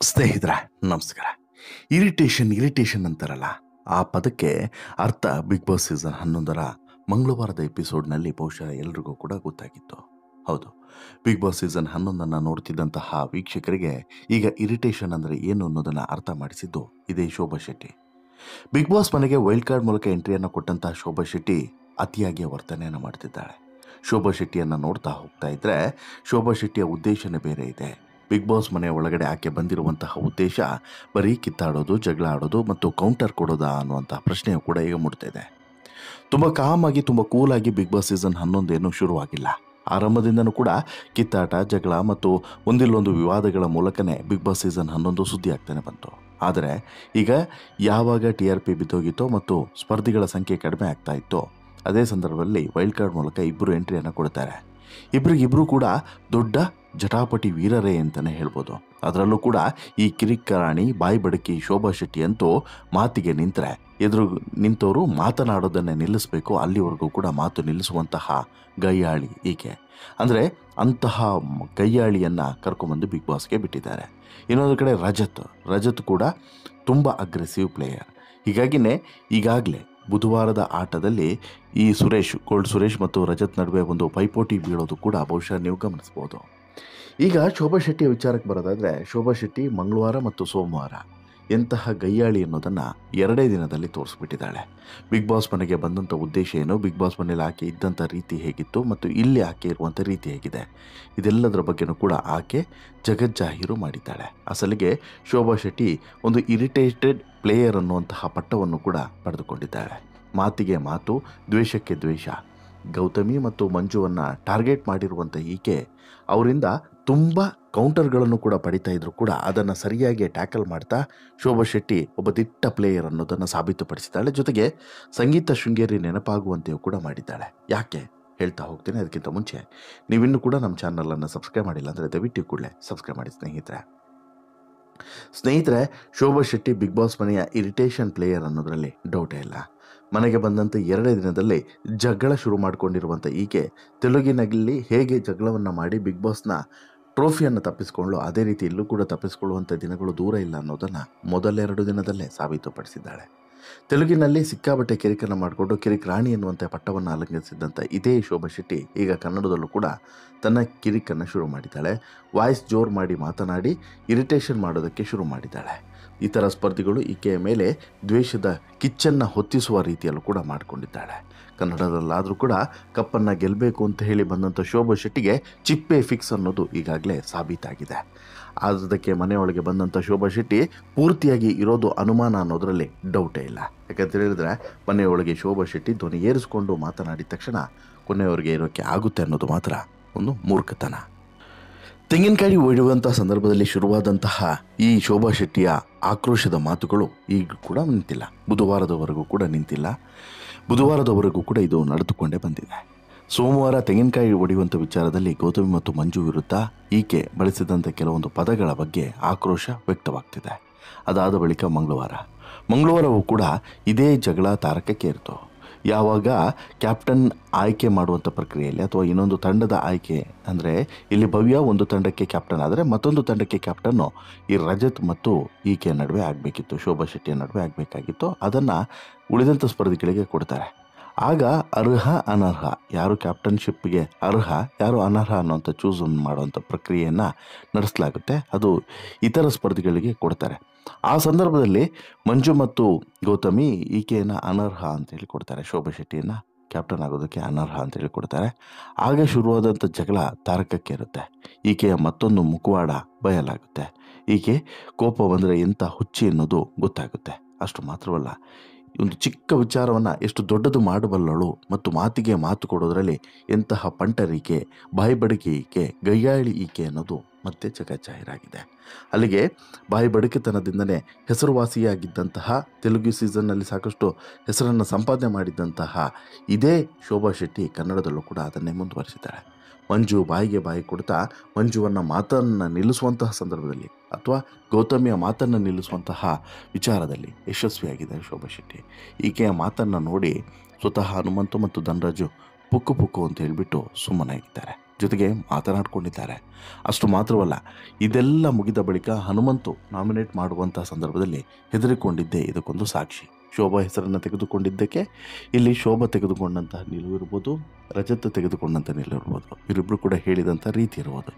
ಸ್ನೇಹಿತರೆ, ನಮಸ್ಕಾರ. ಇರಿಟೇಷನ್ ಅಂತಾರಲ್ಲ, ಆ ಪದಕ್ಕೆ ಅರ್ಥ ಬಿಗ್ ಬಾಸ್ ಸೀಸನ್ 11ರ ಮಂಗಳವಾರದ ಎಪಿಸೋಡ್ನಲ್ಲಿ ಬಹುಶಃ ಎಲ್ರಿಗೂ ಕೂಡ ಗೊತ್ತಾಗಿತ್ತು. ಹೌದು, ಬಿಗ್ ಬಾಸ್ ಸೀಸನ್ 11ನ್ನು ನೋಡ್ತಿದ್ದಂತಹ ವೀಕ್ಷಕರಿಗೆ ಈಗ ಇರಿಟೇಷನ್ ಅಂದರೆ ಏನು ಅನ್ನೋದನ್ನು ಅರ್ಥ ಮಾಡಿಸಿದ್ದು ಇದೇ ಶೋಭಾ ಶೆಟ್ಟಿ. ಬಿಗ್ ಬಾಸ್ ಮನೆಗೆ ವೈಲ್ಡ್ ಕಾರ್ಡ್ ಮೂಲಕ ಎಂಟ್ರಿಯನ್ನು ಕೊಟ್ಟಂತಹ ಶೋಭಾ ಶೆಟ್ಟಿ ಅತಿಯಾಗಿ ವರ್ತನೆಯನ್ನು ಮಾಡ್ತಿದ್ದಾಳೆ. ಶೋಭಾ ಶೆಟ್ಟಿಯನ್ನು ನೋಡ್ತಾ ಹೋಗ್ತಾ ಇದ್ರೆ ಶೋಭಾ ಶೆಟ್ಟಿಯ ಉದ್ದೇಶನೇ ಬೇರೆ ಇದೆ. ಬಿಗ್ ಬಾಸ್ ಮನೆಯ ಒಳಗಡೆ ಆಕೆ ಬಂದಿರುವಂತಹ ಉದ್ದೇಶ ಬರೀ ಕಿತ್ತಾಡೋದು, ಜಗಳ ಆಡೋದು ಮತ್ತು ಕೌಂಟರ್ ಕೊಡೋದಾ ಅನ್ನುವಂತಹ ಪ್ರಶ್ನೆಯು ಕೂಡ ಈಗ ಮೂಡ್ತಾ ಇದೆ. ತುಂಬ ಕಾಮಾಗಿ, ತುಂಬ ಕೂಲಾಗಿ ಬಿಗ್ ಬಾಸ್ ಸೀಸನ್ 11 ಏನೂ ಶುರುವಾಗಿಲ್ಲ. ಆರಂಭದಿಂದನೂ ಕೂಡ ಕಿತ್ತಾಟ, ಜಗಳ ಮತ್ತು ಒಂದಿಲ್ಲೊಂದು ವಿವಾದಗಳ ಮೂಲಕನೇ ಬಿಗ್ ಬಾಸ್ ಸೀಸನ್ 11 ಸುದ್ದಿ ಆಗ್ತಾನೆ ಬಂತು. ಆದರೆ ಈಗ ಯಾವಾಗ TRP ಬಿದ್ದೋಗಿತ್ತೋ ಮತ್ತು ಸ್ಪರ್ಧಿಗಳ ಸಂಖ್ಯೆ ಕಡಿಮೆ ಆಗ್ತಾ ಇತ್ತೋ ಅದೇ ಸಂದರ್ಭದಲ್ಲಿ ವೈಲ್ಡ್ ಕಾರ್ಡ್ ಮೂಲಕ ಇಬ್ಬರು ಎಂಟ್ರಿಯನ್ನು ಕೊಡ್ತಾರೆ. ಇಬ್ಬರಿಗಿಬ್ಬರು ಕೂಡ ದೊಡ್ಡ ಜಟಾಪಟಿ ವೀರರೇ ಅಂತಲೇ ಹೇಳ್ಬೋದು. ಅದರಲ್ಲೂ ಕೂಡ ಈ ಕಿರಿಕರಾಣಿ ಬಾಯಿ ಬಡಕಿ ಶೋಭಾ ಶೆಟ್ಟಿ ಅಂತೂ ಮಾತಿಗೆ ನಿಂತರೆ ಎದುರು ನಿಂತವರು ಮಾತನಾಡೋದನ್ನೇ ನಿಲ್ಲಿಸಬೇಕು, ಅಲ್ಲಿವರೆಗೂ ಕೂಡ ಮಾತು ನಿಲ್ಲಿಸುವಂತಹ ಗಯ್ಯಾಳಿ ಈಕೆ. ಅಂದರೆ ಅಂತಹ ಗಯ್ಯಾಳಿಯನ್ನು ಕರ್ಕೊಂಬಂದು ಬಿಗ್ ಬಾಸ್ಗೆ ಬಿಟ್ಟಿದ್ದಾರೆ. ಇನ್ನೊಂದು ಕಡೆ ರಜತ್ ಕೂಡ ತುಂಬ ಅಗ್ರೆಸಿವ್ ಪ್ಲೇಯರ್. ಹೀಗಾಗಿನೇ ಈಗಾಗಲೇ ಬುಧವಾರದ ಆಟದಲ್ಲಿ ಈ ಗೋಲ್ಡ್ ಸುರೇಶ್ ಮತ್ತು ರಜತ್ ನಡುವೆ ಒಂದು ಪೈಪೋಟಿ ಬೀಳೋದು ಕೂಡ ಬಹುಶಃ ನೀವು ಗಮನಿಸ್ಬೋದು. ಈಗ ಶೋಭಾ ಶೆಟ್ಟಿಯ ವಿಚಾರಕ್ಕೆ ಬರೋದಾದರೆ, ಶೋಭಾ ಶೆಟ್ಟಿ ಮಂಗಳವಾರ ಮತ್ತು ಸೋಮವಾರ ಎಂತಹ ಗಯ್ಯಾಳಿ ಅನ್ನೋದನ್ನು 2 ದಿನದಲ್ಲಿ ತೋರಿಸ್ಬಿಟ್ಟಿದ್ದಾಳೆ. ಬಿಗ್ ಬಾಸ್ ಮನೆಗೆ ಬಂದಂಥ ಉದ್ದೇಶ ಏನು, ಬಿಗ್ ಬಾಸ್ ಮನೇಲಿ ಆಕೆ ಇದ್ದಂಥ ರೀತಿ ಹೇಗಿತ್ತು ಮತ್ತು ಇಲ್ಲಿ ಆಕೆ ಇರುವಂಥ ರೀತಿ ಹೇಗಿದೆ, ಇದೆಲ್ಲದರ ಬಗ್ಗೆನೂ ಕೂಡ ಆಕೆ ಜಗಜ್ಜಾಹೀರು ಮಾಡಿದ್ದಾಳೆ. ಅಸಲಿಗೆ ಶೋಭಾ ಶೆಟ್ಟಿ ಒಂದು ಇರಿಟೇಟೆಡ್ ಪ್ಲೇಯರ್ ಅನ್ನುವಂತಹ ಪಟ್ಟವನ್ನು ಕೂಡ ಪಡೆದುಕೊಂಡಿದ್ದಾಳೆ. ಮಾತಿಗೆ ಮಾತು, ದ್ವೇಷಕ್ಕೆ ದ್ವೇಷ. ಗೌತಮಿ ಮತ್ತು ಮಂಜುವನ್ನು ಟಾರ್ಗೆಟ್ ಮಾಡಿರುವಂಥ ಈಕೆ ಅವರಿಂದ ತುಂಬ ಕೌಂಟರ್ಗಳನ್ನು ಕೂಡ ಪಡಿತಾ ಇದ್ರು ಕೂಡ ಅದನ್ನು ಸರಿಯಾಗಿ ಟ್ಯಾಕಲ್ ಮಾಡ್ತಾ ಶೋಭಾ ಶೆಟ್ಟಿ ಒಬ್ಬ ದಿಟ್ಟ ಪ್ಲೇಯರ್ ಅನ್ನೋದನ್ನು ಸಾಬೀತುಪಡಿಸಿದ್ದಾಳೆ. ಜೊತೆಗೆ ಸಂಗೀತ ಶೃಂಗೇರಿ ನೆನಪಾಗುವಂತೆಯೂ ಕೂಡ ಮಾಡಿದ್ದಾಳೆ. ಯಾಕೆ ಹೇಳ್ತಾ ಹೋಗ್ತೀನಿ. ಅದಕ್ಕಿಂತ ಮುಂಚೆ ನೀವಿನ್ನೂ ಕೂಡ ನಮ್ಮ ಚಾನಲನ್ನು ಸಬ್ಸ್ಕ್ರೈಬ್ ಮಾಡಿಲ್ಲ ಅಂದರೆ ದಯವಿಟ್ಟು ಕೂಡಲೇ ಸಬ್ಸ್ಕ್ರೈಬ್ ಮಾಡಿ ಸ್ನೇಹಿತರೆ. ಶೋಭಾ ಶೆಟ್ಟಿ ಬಿಗ್ ಬಾಸ್ ಮನೆಯ ಇರಿಟೇಷನ್ ಪ್ಲೇಯರ್ ಅನ್ನೋದರಲ್ಲಿ ಡೌಟೇ ಇಲ್ಲ. ಮನೆಗೆ ಬಂದಂಥ 2 ದಿನದಲ್ಲಿ ಜಗಳ ಶುರು ಮಾಡಿಕೊಂಡಿರುವಂಥ ಈಕೆ ತೆಲುಗಿನಲ್ಲಿ ಹೇಗೆ ಜಗಳವನ್ನು ಮಾಡಿ ಬಿಗ್ ಬಾಸ್ನ ಟ್ರೋಫಿಯನ್ನು ತಪ್ಪಿಸ್ಕೊಳ್ಳೋ ಅದೇ ರೀತಿ ಇಲ್ಲೂ ಕೂಡ ತಪ್ಪಿಸ್ಕೊಳ್ಳುವಂಥ ದಿನಗಳು ದೂರ ಇಲ್ಲ ಅನ್ನೋದನ್ನು ಮೊದಲ 2 ದಿನದಲ್ಲೇ ಸಾಬೀತುಪಡಿಸಿದ್ದಾಳೆ. ತೆಲುಗಿನಲ್ಲಿ ಸಿಕ್ಕಾಬಟ್ಟೆ ಕಿರಿಕನ್ನು ಮಾಡಿಕೊಂಡು ಕಿರಿಕ್ ರಾಣಿ ಎನ್ನುವಂಥ ಪಟ್ಟವನ್ನು ಅಲಂಕರಿಸಿದ್ದಂಥ ಇದೇ ಶೋಭಾ ಶೆಟ್ಟಿ ಈಗ ಕನ್ನಡದಲ್ಲೂ ಕೂಡ ತನ್ನ ಕಿರಿಕನ್ನು ಶುರು ಮಾಡಿದ್ದಾಳೆ. ವಾಯ್ಸ್ ಜೋರು ಮಾಡಿ ಮಾತನಾಡಿ ಇರಿಟೇಷನ್ ಮಾಡೋದಕ್ಕೆ ಶುರು ಮಾಡಿದ್ದಾಳೆ. ಇತರ ಸ್ಪರ್ಧಿಗಳು ಈಕೆಯ ಮೇಲೆ ದ್ವೇಷದ ಕಿಚ್ಚನ್ನು ಹೊತ್ತಿಸುವ ರೀತಿಯಲ್ಲೂ ಕೂಡ ಮಾಡಿಕೊಂಡಿದ್ದಾಳೆ. ಕನ್ನಡದಲ್ಲಾದರೂ ಕೂಡ ಕಪ್ಪನ್ನು ಗೆಲ್ಲಬೇಕು ಅಂತ ಹೇಳಿ ಬಂದಂಥ ಶೋಭಾ ಶೆಟ್ಟಿಗೆ ಚಿಪ್ಪೆ ಫಿಕ್ಸ್ ಅನ್ನೋದು ಈಗಾಗಲೇ ಸಾಬೀತಾಗಿದೆ. ಅದಕ್ಕೆ ಮನೆಯೊಳಗೆ ಬಂದಂಥ ಶೋಭಾ ಶೆಟ್ಟಿ ಪೂರ್ತಿಯಾಗಿ ಇರೋದು ಅನುಮಾನ ಅನ್ನೋದರಲ್ಲಿ ಡೌಟೇ ಇಲ್ಲ. ಯಾಕಂತ ಹೇಳಿದ್ರೆ ಮನೆಯೊಳಗೆ ಶೋಭಾ ಶೆಟ್ಟಿ ಧ್ವನಿ ಏರಿಸಿಕೊಂಡು ಮಾತನಾಡಿದ ತಕ್ಷಣ ಕೊನೆಯವರೆಗೆ ಇರೋಕ್ಕೆ ಆಗುತ್ತೆ ಅನ್ನೋದು ಮಾತ್ರ ಒಂದು ಮೂರ್ಖತನ. ತೆಂಗಿನಕಾಯಿ ಒಡೆಯುವಂಥ ಸಂದರ್ಭದಲ್ಲಿ ಶುರುವಾದಂತಹ ಈ ಶೋಭಾ ಶೆಟ್ಟಿಯ ಆಕ್ರೋಶದ ಮಾತುಗಳು ಈಗ ಕೂಡ ನಿಂತಿಲ್ಲ. ಬುಧವಾರದವರೆಗೂ ಕೂಡ ನಿಂತಿಲ್ಲ. ಬುಧವಾರದವರೆಗೂ ಕೂಡ ಇದು ನಡೆದುಕೊಂಡೇ ಬಂದಿದೆ. ಸೋಮವಾರ ತೆಂಗಿನಕಾಯಿ ಒಡೆಯುವಂಥ ವಿಚಾರದಲ್ಲಿ ಗೌತಮಿ ಮತ್ತು ಮಂಜು ವಿರುದ್ಧ ಈಕೆ ಬಳಸಿದಂಥ ಕೆಲವೊಂದು ಪದಗಳ ಬಗ್ಗೆ ಆಕ್ರೋಶ ವ್ಯಕ್ತವಾಗ್ತಿದೆ. ಅದಾದ ಬಳಿಕ ಮಂಗಳವಾರವೂ ಕೂಡ ಇದೇ ಜಗಳ ತಾರಕಕ್ಕೆ ಇರ್ತು. ಯಾವಾಗ ಕ್ಯಾಪ್ಟನ್ ಆಯ್ಕೆ ಮಾಡುವಂಥ ಪ್ರಕ್ರಿಯೆಯಲ್ಲಿ ಅಥವಾ ಇನ್ನೊಂದು ತಂಡದ ಆಯ್ಕೆ, ಅಂದರೆ ಇಲ್ಲಿ ಭವ್ಯ ಒಂದು ತಂಡಕ್ಕೆ ಕ್ಯಾಪ್ಟನ್ ಆದರೆ ಮತ್ತೊಂದು ತಂಡಕ್ಕೆ ಕ್ಯಾಪ್ಟನ್ನು ಈ ರಜತ್ ಮತ್ತು ಈಕೆ ನಡುವೆ ಆಗಬೇಕಿತ್ತು, ಶೋಭಾ ಶೆಟ್ಟಿಯ ನಡುವೆ ಆಗಬೇಕಾಗಿತ್ತು. ಅದನ್ನು ಉಳಿದಂಥ ಸ್ಪರ್ಧಿಗಳಿಗೆ ಕೊಡ್ತಾರೆ. ಆಗ ಅರ್ಹ ಅನರ್ಹ, ಯಾರು ಕ್ಯಾಪ್ಟನ್ಶಿಪ್ಗೆ ಅರ್ಹ ಯಾರು ಅನರ್ಹ ಅನ್ನೋಂಥ ಚೂಸ್ ಮಾಡುವಂಥ ಪ್ರಕ್ರಿಯೆಯನ್ನು ನಡೆಸಲಾಗುತ್ತೆ. ಅದು ಇತರ ಸ್ಪರ್ಧಿಗಳಿಗೆ ಕೊಡ್ತಾರೆ. ಆ ಸಂದರ್ಭದಲ್ಲಿ ಮಂಜು ಮತ್ತು ಗೌತಮಿ ಈಕೆಯನ್ನು ಅನರ್ಹ ಅಂತೇಳಿ ಕೊಡ್ತಾರೆ, ಶೋಭಾ ಶೆಟ್ಟಿಯನ್ನು ಕ್ಯಾಪ್ಟನ್ ಆಗೋದಕ್ಕೆ ಅನರ್ಹ ಅಂತೇಳಿ ಕೊಡ್ತಾರೆ. ಆಗ ಶುರುವಾದಂಥ ಜಗಳ ತಾರಕಕ್ಕೆ ಇರುತ್ತೆ. ಈಕೆಯ ಮತ್ತೊಂದು ಮುಖವಾಡ ಬಯಲಾಗುತ್ತೆ. ಈಕೆ ಕೋಪ ಬಂದರೆ ಎಂಥ ಹುಚ್ಚಿ ಅನ್ನೋದು ಗೊತ್ತಾಗುತ್ತೆ. ಅಷ್ಟು ಮಾತ್ರವಲ್ಲ, ಒಂದು ಚಿಕ್ಕ ವಿಚಾರವನ್ನು ಎಷ್ಟು ದೊಡ್ಡದು ಮಾಡಬಲ್ಲಳು ಮತ್ತು ಮಾತಿಗೆ ಮಾತು ಕೊಡೋದರಲ್ಲಿ ಎಂತಹ ಪಂಟರೀಕೆ, ಬಾಯಿ ಬಡಕಿ ಈಕೆ, ಗಯ್ಯಾಳಿ ಈಕೆ ಅನ್ನೋದು ಮತ್ತೆ ಜಗಜ್ಜಾಹೀರಾಗಿದೆ. ಅಲ್ಲಿಗೆ ಬಾಯಿ ಬಡಕಿತನದಿಂದನೇ ಹೆಸರುವಾಸಿಯಾಗಿದ್ದಂತಹ, ತೆಲುಗು ಸೀಸನ್ನಲ್ಲಿ ಸಾಕಷ್ಟು ಹೆಸರನ್ನು ಸಂಪಾದನೆ ಮಾಡಿದ್ದಂತಹ ಇದೇ ಶೋಭಾ ಶೆಟ್ಟಿ ಕನ್ನಡದಲ್ಲೂ ಕೂಡ ಅದನ್ನೇ ಮುಂದುವರಿಸಿದ್ದಾಳೆ. ಮಂಜು ಬಾಯಿಗೆ ಬಾಯಿ ಕೊಡ್ತಾ ಮಂಜುವನ್ನು ಮಾತನ್ನು ನಿಲ್ಲಿಸುವಂತಹ ಸಂದರ್ಭದಲ್ಲಿ ಅಥವಾ ಗೌತಮಿಯ ಮಾತನ್ನು ನಿಲ್ಲಿಸುವಂತಹ ವಿಚಾರದಲ್ಲಿ ಯಶಸ್ವಿಯಾಗಿದ್ದಾರೆ ಶೋಭಾ ಶೆಟ್ಟಿ. ಈಕೆಯ ಮಾತನ್ನು ನೋಡಿ ಸ್ವತಃ ಹನುಮಂತು ಮತ್ತು ಧನರಾಜು ಪುಕ್ಕು ಅಂತ ಹೇಳಿಬಿಟ್ಟು ಸುಮ್ಮನಾಗಿದ್ದಾರೆ. ಜೊತೆಗೆ ಮಾತನಾಡಿಕೊಂಡಿದ್ದಾರೆ. ಅಷ್ಟು ಮಾತ್ರವಲ್ಲ, ಇದೆಲ್ಲ ಮುಗಿದ ಬಳಿಕ ಹನುಮಂತು ನಾಮಿನೇಟ್ ಮಾಡುವಂಥ ಸಂದರ್ಭದಲ್ಲಿ ಹೆದರಿಕೊಂಡಿದ್ದೇ ಇದಕ್ಕೊಂದು ಸಾಕ್ಷಿ. ಶೋಭಾ ಹೆಸರನ್ನು ತೆಗೆದುಕೊಂಡಿದ್ದಕ್ಕೆ ಇಲ್ಲಿ ಶೋಭಾ ತೆಗೆದುಕೊಂಡಂತಹ ನಿಲುವು ಇರ್ಬೋದು, ರಜತ್ ತೆಗೆದುಕೊಂಡಂಥ ನಿಲುವು ಇರ್ಬೋದು, ಇವರಿಬ್ಬರು ಕೂಡ ಹೇಳಿದಂಥ ರೀತಿ ಇರ್ಬೋದು,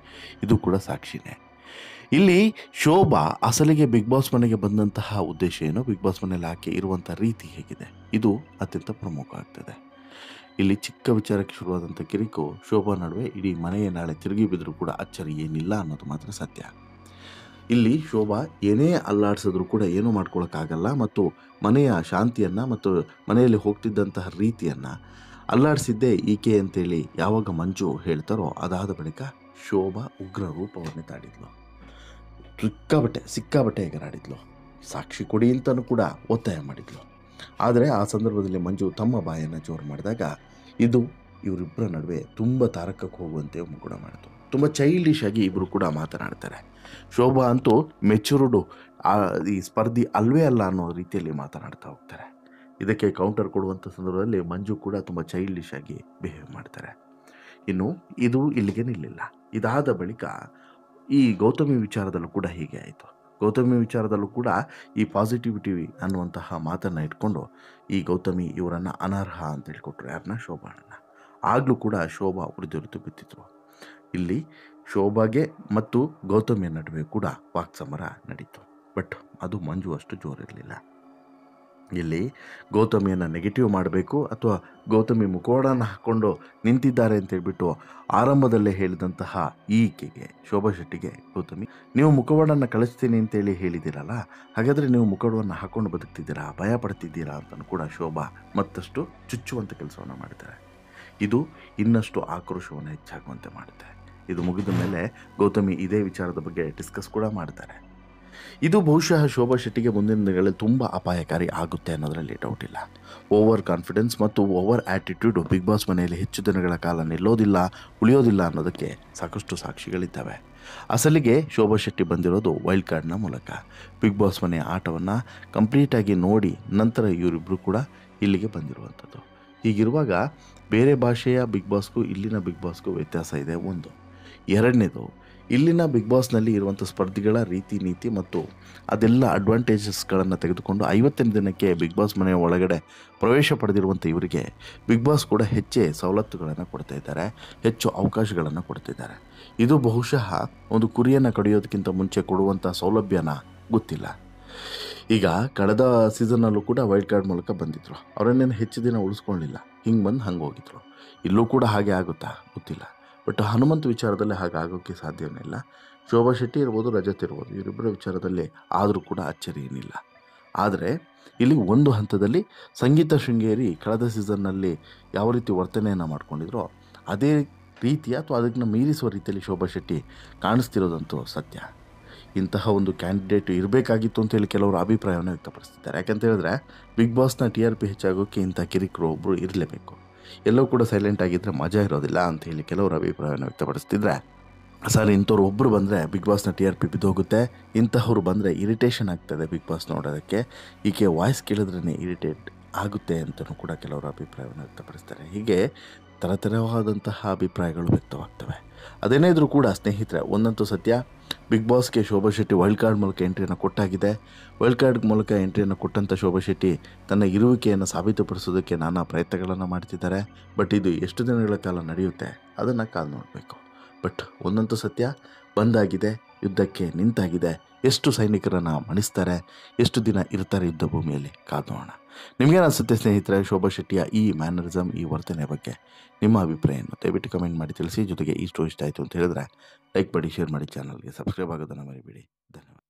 ಇದು ಕೂಡ ಸಾಕ್ಷಿನೇ. ಇಲ್ಲಿ ಶೋಭಾ ಅಸಲಿಗೆ ಬಿಗ್ ಬಾಸ್ ಮನೆಗೆ ಬಂದಂತಹ ಉದ್ದೇಶ ಏನು, ಬಿಗ್ ಬಾಸ್ ಮನೆಯಲ್ಲಿ ಆಕೆ ಇರುವಂಥ ರೀತಿ ಹೇಗಿದೆ, ಇದು ಅತ್ಯಂತ ಪ್ರಮುಖ ಆಗ್ತದೆ. ಇಲ್ಲಿ ಚಿಕ್ಕ ವಿಚಾರಕ್ಕೆ ಶುರುವಾದಂಥ ಕಿರಿಕು ಶೋಭಾ ನಡುವೆ ಇಡೀ ಮನೆಯ ನಾಳೆ ತಿರುಗಿ ಬಿದ್ದರೂ ಕೂಡ ಅಚ್ಚರಿ ಏನಿಲ್ಲ ಅನ್ನೋದು ಮಾತ್ರ ಸತ್ಯ. ಇಲ್ಲಿ ಶೋಭಾ ಏನೇ ಅಲ್ಲಾಡಿಸಿದ್ರೂ ಕೂಡ ಏನೂ ಮಾಡ್ಕೊಳಕ್ಕಾಗಲ್ಲ ಮತ್ತು ಮನೆಯ ಶಾಂತಿಯನ್ನು ಮತ್ತು ಮನೆಯಲ್ಲಿ ಹೋಗ್ತಿದ್ದಂತಹ ರೀತಿಯನ್ನು ಅಲ್ಲಾಡಿಸಿದ್ದೇ ಈಕೆ ಅಂತೇಳಿ ಯಾವಾಗ ಮಂಜು ಹೇಳ್ತಾರೋ ಅದಾದ ಬಳಿಕ ಶೋಭಾ ಉಗ್ರ ರೂಪವನ್ನೇ ತಾಡಿದ್ಲು. ಸಿಕ್ಕಾಬಟ್ಟೆ ಎಗರಾಡಿದ್ಲು. ಸಾಕ್ಷಿ ಕೊಡಿ ಅಂತಲೂ ಕೂಡ ಒತ್ತಾಯ ಮಾಡಿದ್ಲು. ಆದರೆ ಆ ಸಂದರ್ಭದಲ್ಲಿ ಮಂಜು ತಮ್ಮ ಬಾಯನ್ನು ಜೋರು ಮಾಡಿದಾಗ ಇದು ಇವರಿಬ್ಬರ ನಡುವೆ ತುಂಬ ತಾರಕಕ್ಕೆ ಹೋಗುವಂತೆ ಮುಗುಡ ಮಾಡಿತು. ತುಂಬ ಚೈಲ್ಡಿಶ್ ಆಗಿ ಇಬ್ಬರು ಕೂಡ ಮಾತನಾಡ್ತಾರೆ. ಶೋಭಾ ಅಂತೂ ಮೆಚೂರ್ಡು ಈ ಸ್ಪರ್ಧಿ ಅಲ್ವೇ ಅಲ್ಲ ಅನ್ನೋ ರೀತಿಯಲ್ಲಿ ಮಾತನಾಡ್ತಾ ಹೋಗ್ತಾರೆ. ಇದಕ್ಕೆ ಕೌಂಟರ್ ಕೊಡುವಂಥ ಸಂದರ್ಭದಲ್ಲಿ ಮಂಜು ಕೂಡ ತುಂಬ ಚೈಲ್ಡಿಶ್ ಆಗಿ ಬಿಹೇವ್ ಮಾಡ್ತಾರೆ. ಇನ್ನು ಇದು ಇಲ್ಲಿಗೆ ನಿಲ್ಲಿಲ್ಲ. ಇದಾದ ಬಳಿಕ ಈ ಗೌತಮಿ ವಿಚಾರದಲ್ಲೂ ಕೂಡ ಹೀಗೆ ಆಯಿತು. ಗೌತಮಿ ವಿಚಾರದಲ್ಲೂ ಕೂಡ ಈ ಪಾಸಿಟಿವಿಟಿ ಅನ್ನುವಂತಹ ಮಾತನ್ನು ಇಟ್ಕೊಂಡು ಈ ಗೌತಮಿ ಇವರನ್ನು ಅನರ್ಹ ಅಂತ ಹೇಳ್ಕೊಟ್ರು, ಯಾರನ್ನ, ಶೋಭಾಳನ್ನು. ಆಗಲೂ ಕೂಡ ಶೋಭಾ ಉರಿದುರಿದು ಬಿತ್ತಿದ್ರು. ಇಲ್ಲಿ ಶೋಭಾಗೆ ಮತ್ತು ಗೌತಮಿಯ ನಡುವೆ ಕೂಡ ವಾಕ್ಸಮರ ನಡೀತು. ಬಟ್ ಅದು ಮಂಜು ಅಷ್ಟು ಜೋರಿರಲಿಲ್ಲ. ಇಲ್ಲಿ ಗೌತಮಿಯನ್ನು ನೆಗೆಟಿವ್ ಮಾಡಬೇಕು ಅಥವಾ ಗೌತಮಿ ಮುಖವಾಡನ ಹಾಕ್ಕೊಂಡು ನಿಂತಿದ್ದಾರೆ ಅಂತೇಳ್ಬಿಟ್ಟು ಆರಂಭದಲ್ಲೇ ಹೇಳಿದಂತಹ ಈಕೆಗೆ, ಶೋಭಾ ಶೆಟ್ಟಿಗೆ, ಗೌತಮಿ ನೀವು ಮುಖವಾಡನ್ನು ಕಳಿಸ್ತೀನಿ ಅಂತೇಳಿ ಹೇಳಿದ್ದೀರಲ್ಲ, ಹಾಗಾದರೆ ನೀವು ಮುಖವಾಡವನ್ನು ಹಾಕ್ಕೊಂಡು ಬದುಕ್ತಿದ್ದೀರಾ, ಭಯ ಪಡ್ತಿದ್ದೀರಾ ಅಂತಲೂ ಕೂಡ ಶೋಭಾ ಮತ್ತಷ್ಟು ಚುಚ್ಚುವಂಥ ಕೆಲಸವನ್ನು ಮಾಡ್ತಾರೆ. ಇದು ಇನ್ನಷ್ಟು ಆಕ್ರೋಶವನ್ನು ಹೆಚ್ಚಾಗುವಂತೆ ಮಾಡುತ್ತೆ. ಇದು ಮುಗಿದ ಮೇಲೆ ಗೌತಮಿ ಇದೇ ವಿಚಾರದ ಬಗ್ಗೆ ಡಿಸ್ಕಸ್ ಕೂಡ ಮಾಡ್ತಾರೆ. ಇದು ಬಹುಶಃ ಶೋಭಾ ಶೆಟ್ಟಿಗೆ ಮುಂದಿನ ದಿನಗಳಲ್ಲಿ ತುಂಬ ಅಪಾಯಕಾರಿ ಆಗುತ್ತೆ ಅನ್ನೋದರಲ್ಲಿ ಡೌಟ್ ಇಲ್ಲ. ಓವರ್ ಕಾನ್ಫಿಡೆನ್ಸ್ ಮತ್ತು ಓವರ್ ಆ್ಯಟಿಟ್ಯೂಡು ಬಿಗ್ ಬಾಸ್ ಮನೆಯಲ್ಲಿ ಹೆಚ್ಚು ದಿನಗಳ ಕಾಲ ನಿಲ್ಲೋದಿಲ್ಲ, ಉಳಿಯೋದಿಲ್ಲ ಅನ್ನೋದಕ್ಕೆ ಸಾಕಷ್ಟು ಸಾಕ್ಷಿಗಳಿದ್ದಾವೆ. ಅಸಲಿಗೆ ಶೋಭಾ ಶೆಟ್ಟಿ ಬಂದಿರೋದು ವೈಲ್ಡ್ ಕಾರ್ಡ್ನ ಮೂಲಕ. ಬಿಗ್ ಬಾಸ್ ಮನೆಯ ಆಟವನ್ನು ಕಂಪ್ಲೀಟಾಗಿ ನೋಡಿ ನಂತರ ಇವರಿಬ್ಬರು ಕೂಡ ಇಲ್ಲಿಗೆ ಬಂದಿರುವಂಥದ್ದು. ಹೀಗಿರುವಾಗ ಬೇರೆ ಭಾಷೆಯ ಬಿಗ್ ಬಾಸ್ಗೂ ಇಲ್ಲಿನ ಬಿಗ್ ಬಾಸ್ಗೂ ವ್ಯತ್ಯಾಸ ಇದೆ. ಒಂದು. ಎರಡನೇದು, ಇಲ್ಲಿನ ಬಿಗ್ ಬಾಸ್ನಲ್ಲಿ ಇರುವಂಥ ಸ್ಪರ್ಧಿಗಳ ರೀತಿ ನೀತಿ ಮತ್ತು ಅದೆಲ್ಲ ಅಡ್ವಾಂಟೇಜಸ್ಗಳನ್ನು ತೆಗೆದುಕೊಂಡು 50ನೇ ದಿನಕ್ಕೆ ಬಿಗ್ ಬಾಸ್ ಮನೆಯ ಒಳಗಡೆ ಪ್ರವೇಶ ಪಡೆದಿರುವಂಥ ಇವರಿಗೆ ಬಿಗ್ ಬಾಸ್ ಕೂಡ ಹೆಚ್ಚೇ ಸವಲತ್ತುಗಳನ್ನು ಕೊಡ್ತಾ ಇದ್ದಾರೆ, ಹೆಚ್ಚು ಅವಕಾಶಗಳನ್ನು ಕೊಡ್ತಿದ್ದಾರೆ. ಇದು ಬಹುಶಃ ಒಂದು ಕುರಿಯನ್ನು ಕಡಿಯೋದಕ್ಕಿಂತ ಮುಂಚೆ ಕೊಡುವಂಥ ಸೌಲಭ್ಯನ ಗೊತ್ತಿಲ್ಲ. ಈಗ ಕಳೆದ ಸೀಸನ್ನಲ್ಲೂ ಕೂಡ ವೈಲ್ಡ್ ಕಾರ್ಡ್ ಮೂಲಕ ಬಂದಿದ್ದರು, ಅವರನ್ನೇನು ಹೆಚ್ಚು ದಿನ ಉಳಿಸ್ಕೊಳ್ಳಿಲ್ಲ, ಹಿಂಗೆ ಬಂದು ಹಂಗೆ ಹೋಗಿದ್ರು. ಇಲ್ಲೂ ಕೂಡ ಹಾಗೆ ಆಗುತ್ತಾ ಗೊತ್ತಿಲ್ಲ. ಬಟ್ ಹನುಮಂತ್ ವಿಚಾರದಲ್ಲಿ ಹಾಗೆ ಆಗೋಕ್ಕೆ ಸಾಧ್ಯವೇ ಇಲ್ಲ. ಶೋಭಾ ಶೆಟ್ಟಿ ಇರ್ಬೋದು, ರಜತ್ ಇರ್ಬೋದು, ಇವರಿಬ್ಬರ ವಿಚಾರದಲ್ಲಿ ಆದರೂ ಕೂಡ ಅಚ್ಚರಿ ಏನಿಲ್ಲ. ಆದರೆ ಇಲ್ಲಿ ಒಂದು ಹಂತದಲ್ಲಿ ಸಂಗೀತ ಶೃಂಗೇರಿ ಕಳೆದ ಸೀಸನ್ನಲ್ಲಿ ಯಾವ ರೀತಿ ವರ್ತನೆಯನ್ನು ಮಾಡ್ಕೊಂಡಿದ್ರೋ ಅದೇ ರೀತಿಯ ಅಥವಾ ಅದನ್ನು ಮೀರಿಸುವ ರೀತಿಯಲ್ಲಿ ಶೋಭಾ ಶೆಟ್ಟಿ ಕಾಣಿಸ್ತಿರೋದಂತೂ ಸತ್ಯ. ಇಂತಹ ಒಂದು ಕ್ಯಾಂಡಿಡೇಟ್ ಇರಬೇಕಾಗಿತ್ತು ಅಂತೇಳಿ ಕೆಲವರು ಅಭಿಪ್ರಾಯವನ್ನು ವ್ಯಕ್ತಪಡಿಸ್ತಿದ್ದಾರೆ. ಯಾಕಂತ ಹೇಳಿದ್ರೆ ಬಿಗ್ ಬಾಸ್ನ TRP ಹೆಚ್ಚಾಗೋಕ್ಕೆ ಇಂಥ ಕಿರಿಕರು ಒಬ್ಬರು ಇರಲೇಬೇಕು. ಎಲ್ಲೋ ಕೂಡ ಸೈಲೆಂಟ್ ಆಗಿದ್ದರೆ ಮಜಾ ಇರೋದಿಲ್ಲ ಅಂಥೇಳಿ ಕೆಲವರು ಅಭಿಪ್ರಾಯವನ್ನು ವ್ಯಕ್ತಪಡಿಸ್ತಿದ್ರೆ, ಸರ್ ಇಂಥವ್ರು ಒಬ್ಬರು ಬಂದರೆ ಬಿಗ್ ಬಾಸ್ನ TRP ಬಿದ್ದೋಗುತ್ತೆ, ಇಂತಹವ್ರು ಬಂದರೆ ಇರಿಟೇಷನ್ ಆಗ್ತದೆ ಬಿಗ್ ಬಾಸ್ ನೋಡೋದಕ್ಕೆ, ಈಕೆ ವಾಯ್ಸ್ ಕೇಳಿದ್ರೇ ಇರಿಟೇಟ್ ಆಗುತ್ತೆ ಅಂತಲೂ ಕೂಡ ಕೆಲವರು ಅಭಿಪ್ರಾಯವನ್ನು ವ್ಯಕ್ತಪಡಿಸ್ತಾರೆ. ಹೀಗೆ ತರತರವಾದಂತಹ ಅಭಿಪ್ರಾಯಗಳು ವ್ಯಕ್ತವಾಗ್ತವೆ. ಅದೇನೇ ಇದ್ರೂ ಕೂಡ ಸ್ನೇಹಿತರೆ, ಒಂದಂತೂ ಸತ್ಯ, ಬಿಗ್ ಬಾಸ್ಗೆ ಶೋಭಾ ಶೆಟ್ಟಿ ವೈಲ್ಡ್ ಕಾರ್ಡ್ ಮೂಲಕ ಎಂಟ್ರಿಯನ್ನು ಕೊಟ್ಟಾಗಿದೆ. ವೈಲ್ಡ್ ಕಾರ್ಡ್ ಮೂಲಕ ಎಂಟ್ರಿಯನ್ನು ಕೊಟ್ಟಂಥ ಶೋಭಾ ಶೆಟ್ಟಿ ತನ್ನ ಇರುವಿಕೆಯನ್ನು ಸಾಬೀತುಪಡಿಸೋದಕ್ಕೆ ನಾನಾ ಪ್ರಯತ್ನಗಳನ್ನು ಮಾಡ್ತಿದ್ದಾರೆ. ಬಟ್ ಇದು ಎಷ್ಟು ದಿನಗಳ ಕಾಲ ನಡೆಯುತ್ತೆ ಅದನ್ನು ಕಾದು ನೋಡಬೇಕು. ಬಟ್ ಒಂದಂತೂ ಸತ್ಯ, ಬಂದಾಗಿದೆ, ಯುದ್ಧಕ್ಕೆ ನಿಂತಾಗಿದೆ. ಎಷ್ಟು ಸೈನಿಕರನ್ನು ಮಣಿಸ್ತಾರೆ, ಎಷ್ಟು ದಿನ ಇರ್ತಾರೆ ಯುದ್ಧ ಭೂಮಿಯಲ್ಲಿ, ಕಾದು ನೋಡೋಣ. ನಿಮಗೇನು ಅನಿಸುತ್ತೆ ಸ್ನೇಹಿತರೆ ಶೋಭಾ ಶೆಟ್ಟಿಯ ಈ ಮ್ಯಾನರಿಸಮ್, ಈ ವರ್ತನೆ ಬಗ್ಗೆ ನಿಮ್ಮ ಅಭಿಪ್ರಾಯ ಏನು ದಯವಿಟ್ಟು ಕಮೆಂಟ್ ಮಾಡಿ ತಿಳಿಸಿ. ಜೊತೆಗೆ ಈ ಸ್ಟೋರಿ ಇಷ್ಟ ಆಯಿತು ಅಂತ ಹೇಳಿದ್ರೆ ಲೈಕ್ ಮಾಡಿ, ಶೇರ್ ಮಾಡಿ, ಚಾನಲ್ಗೆ ಸಬ್ಸ್ಕ್ರೈಬ್ ಆಗೋದನ್ನು ಮರಿಬೇಡಿ. ಧನ್ಯವಾದ.